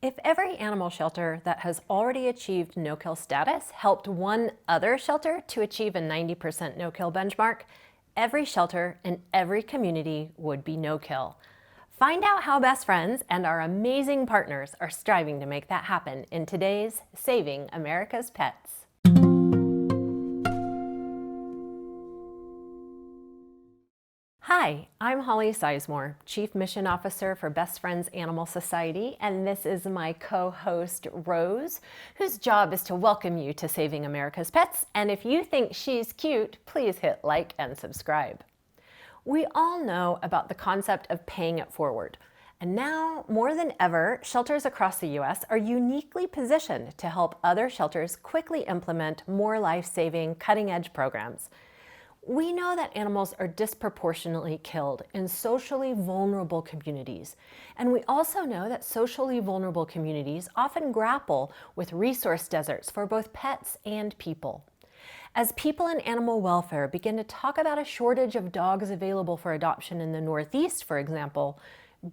If every animal shelter that has already achieved no-kill status helped one other shelter to achieve a 90% no-kill benchmark, every shelter in every community would be no-kill. Find out how Best Friends and our amazing partners are striving to make that happen in today's Saving America's Pets. Hi, I'm Holly Sizemore, Chief Mission Officer for Best Friends Animal Society, and this is my co-host, Rose, whose job is to welcome you to Saving America's Pets. And if you think she's cute, please hit like and subscribe. We all know about the concept of paying it forward. And now, more than ever, shelters across the U.S. are uniquely positioned to help other shelters quickly implement more life-saving, cutting-edge programs. We know that animals are disproportionately killed in socially vulnerable communities. And we also know that socially vulnerable communities often grapple with resource deserts for both pets and people. As people in animal welfare begin to talk about a shortage of dogs available for adoption in the Northeast, for example,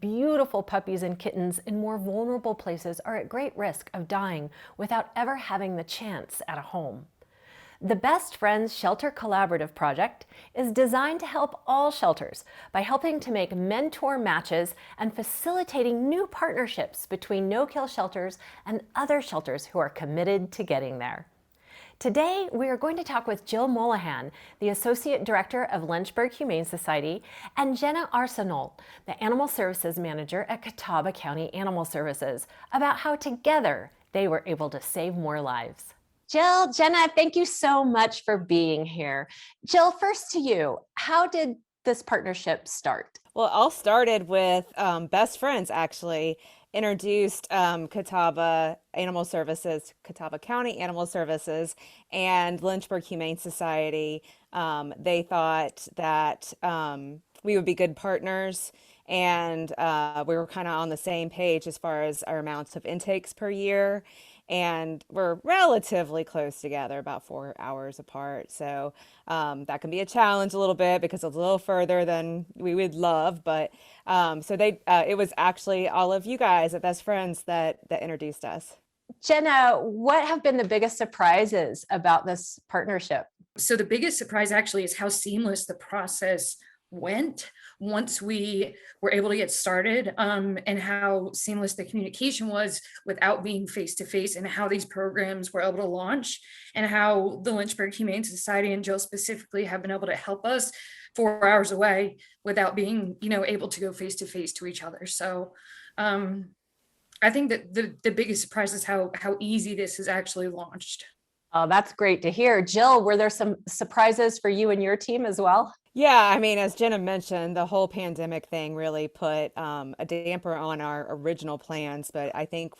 beautiful puppies and kittens in more vulnerable places are at great risk of dying without ever having the chance at a home. The Best Friends Shelter Collaborative Project is designed to help all shelters by helping to make mentor matches and facilitating new partnerships between no-kill shelters and other shelters who are committed to getting there. Today, we are going to talk with Jill Mollohan, the Associate Director of Lynchburg Humane Society, and Jenna Arsenault, the Animal Services Manager at Catawba County Animal Services, about how together they were able to save more lives. Jill, Jenna, thank you so much for being here. Jill, first to you, how did this partnership start? Well, all started with Best Friends actually introduced Catawba Animal Services, Catawba County Animal Services, and Lynchburg Humane Society. They thought that we would be good partners, and we were kind of on the same page as far as our amounts of intakes per year. And we're relatively close together, about 4 hours apart. So that can be a challenge a little bit because it's a little further than we would love. But it was actually all of you guys at Best Friends that introduced us. Jenna, what have been the biggest surprises about this partnership? So the biggest surprise actually is how seamless the process went once we were able to get started, and how seamless the communication was without being face to face, and how these programs were able to launch, and how the Lynchburg Humane Society and Jill specifically have been able to help us 4 hours away without being, able to go face to face to each other. So I think that the biggest surprise is how easy this is actually launched. Oh, that's great to hear. Jill, were there some surprises for you and your team as well? Yeah, I mean, as Jenna mentioned, the whole pandemic thing really put a damper on our original plans, but I think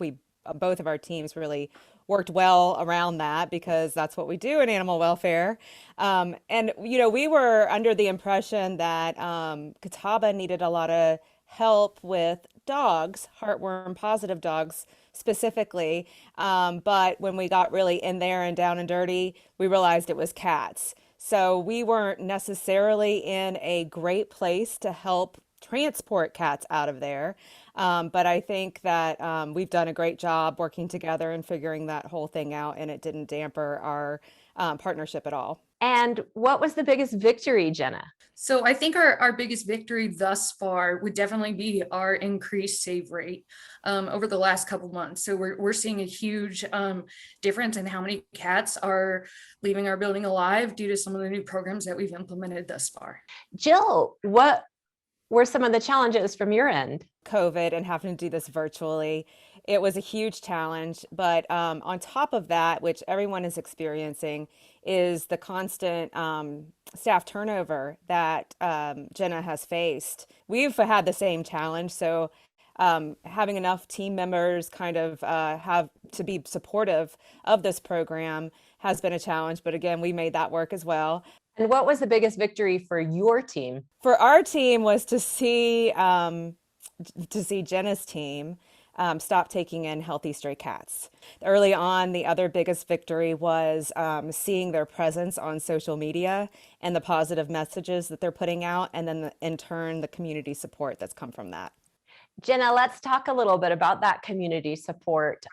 both of our teams really worked well around that because that's what we do in animal welfare. We were under the impression that Catawba needed a lot of help with dogs, heartworm positive dogs specifically. But when we got really in there and down and dirty, we realized it was cats. So we weren't necessarily in a great place to help transport cats out of there. But I think that we've done a great job working together and figuring that whole thing out, and it didn't damper our partnership at all. And what was the biggest victory, Jenna? So I think our biggest victory thus far would definitely be our increased save rate over the last couple months. So we're seeing a huge difference in how many cats are leaving our building alive due to some of the new programs that we've implemented thus far. Jill, what were some of the challenges from your end? COVID and having to do this virtually, it was a huge challenge. But on top of that, which everyone is experiencing, is the constant staff turnover that Jenna has faced. We've had the same challenge. So having enough team members kind of have to be supportive of this program has been a challenge. But again, we made that work as well. And what was the biggest victory for your team? For our team was to see Jenna's team stop taking in healthy stray cats. Early on, the other biggest victory was seeing their presence on social media and the positive messages that they're putting out, and then in turn, the community support that's come from that. Jenna, let's talk a little bit about that community support.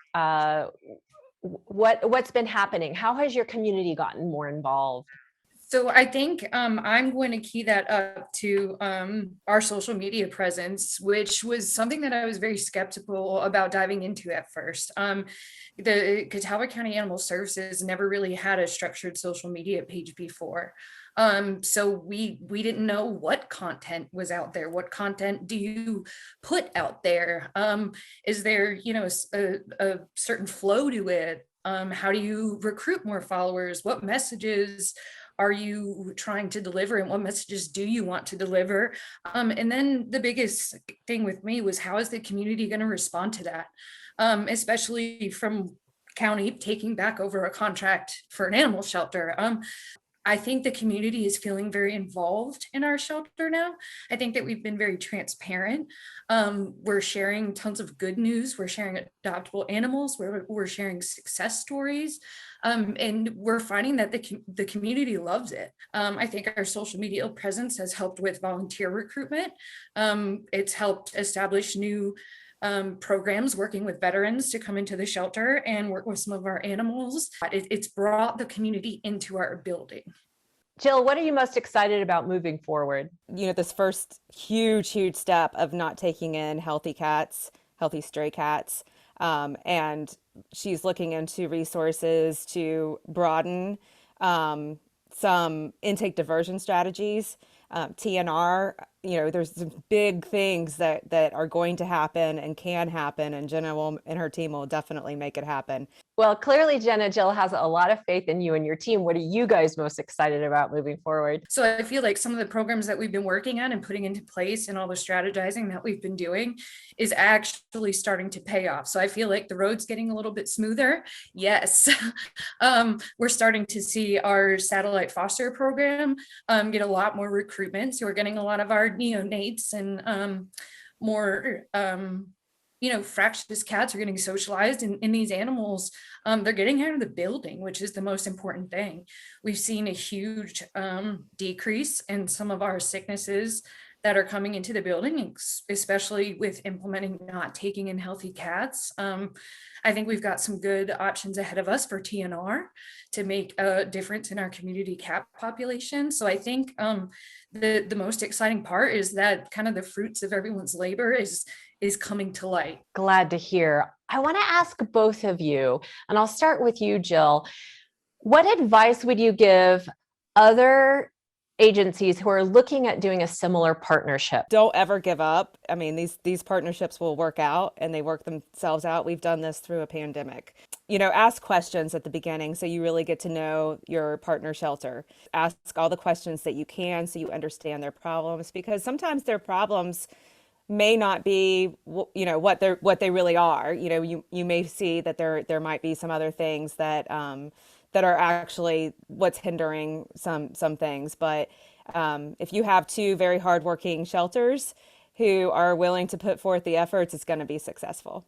What's been happening? How has your community gotten more involved? So I think I'm going to key that up to our social media presence, which was something that I was very skeptical about diving into at first. The Catawba County Animal Services never really had a structured social media page before. So we didn't know what content was out there. What content do you put out there? Is there, a certain flow to it? How do you recruit more followers? What messages are you trying to deliver, and what messages do you want to deliver? And then the biggest thing with me was, how is the community going to respond to that? Especially from county taking back over a contract for an animal shelter. I think the community is feeling very involved in our shelter now. I think that we've been very transparent. We're sharing tons of good news. We're sharing adoptable animals. We're sharing success stories. And we're finding that the community loves it. I think our social media presence has helped with volunteer recruitment. It's helped establish new programs working with veterans to come into the shelter and work with some of our animals. It's brought the community into our building. Jill, what are you most excited about moving forward? This first huge step of not taking in healthy cats, healthy stray cats. And she's looking into resources to broaden some intake diversion strategies. TNR, there's some big things that are going to happen and can happen, and Jenna and her team will definitely make it happen. Well, clearly, Jenna, Jill has a lot of faith in you and your team. What are you guys most excited about moving forward? So I feel like some of the programs that we've been working on and putting into place and all the strategizing that we've been doing is actually starting to pay off. So I feel like the road's getting a little bit smoother. Yes. We're starting to see our satellite foster program get a lot more recruitment. So we're getting a lot of our neonates and more fractious cats are getting socialized, and these animals, they're getting out of the building, which is the most important thing. We've seen a huge decrease in some of our sicknesses that are coming into the building, especially with implementing not taking in healthy cats. I think we've got some good options ahead of us for TNR to make a difference in our community cat population. So I think the most exciting part is that kind of the fruits of everyone's labor is coming to light. Glad to hear. I want to ask both of you, and I'll start with you, Jill. What advice would you give other agencies who are looking at doing a similar partnership? Don't ever give up. I mean, these partnerships will work out, and they work themselves out. We've done this through a pandemic. Ask questions at the beginning so you really get to know your partner shelter. Ask all the questions that you can so you understand their problems, because sometimes their problems may not be what they really are. You may see that there might be some other things that are actually what's hindering some things. But if you have two very hardworking shelters who are willing to put forth the efforts, it's going to be successful.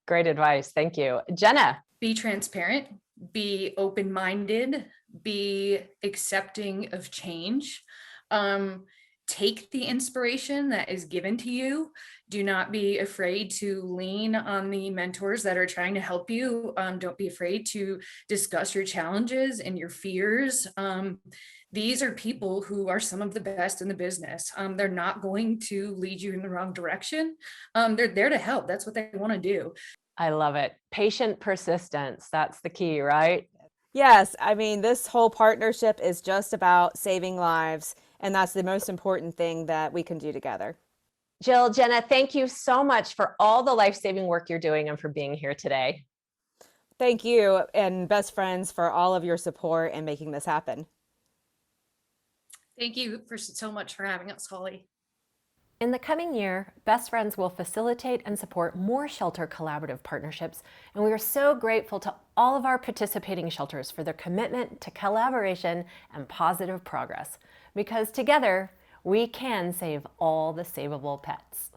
Great advice. Thank you. Jenna. Be transparent, be open-minded, be accepting of change. Take the inspiration that is given to you. Do not be afraid to lean on the mentors that are trying to help you. Don't be afraid to discuss your challenges and your fears. These are people who are some of the best in the business. They're not going to lead you in the wrong direction. They're there to help. That's what they want to do. I love it. Patient persistence. That's the key, right? Yes. I mean, this whole partnership is just about saving lives. And that's the most important thing that we can do together. Jill, Jenna, thank you so much for all the life-saving work you're doing and for being here today. Thank you and Best Friends for all of your support and making this happen. Thank you so much for having us, Holly. In the coming year, Best Friends will facilitate and support more shelter collaborative partnerships, and we are so grateful to all of our participating shelters for their commitment to collaboration and positive progress, because together we can save all the savable pets.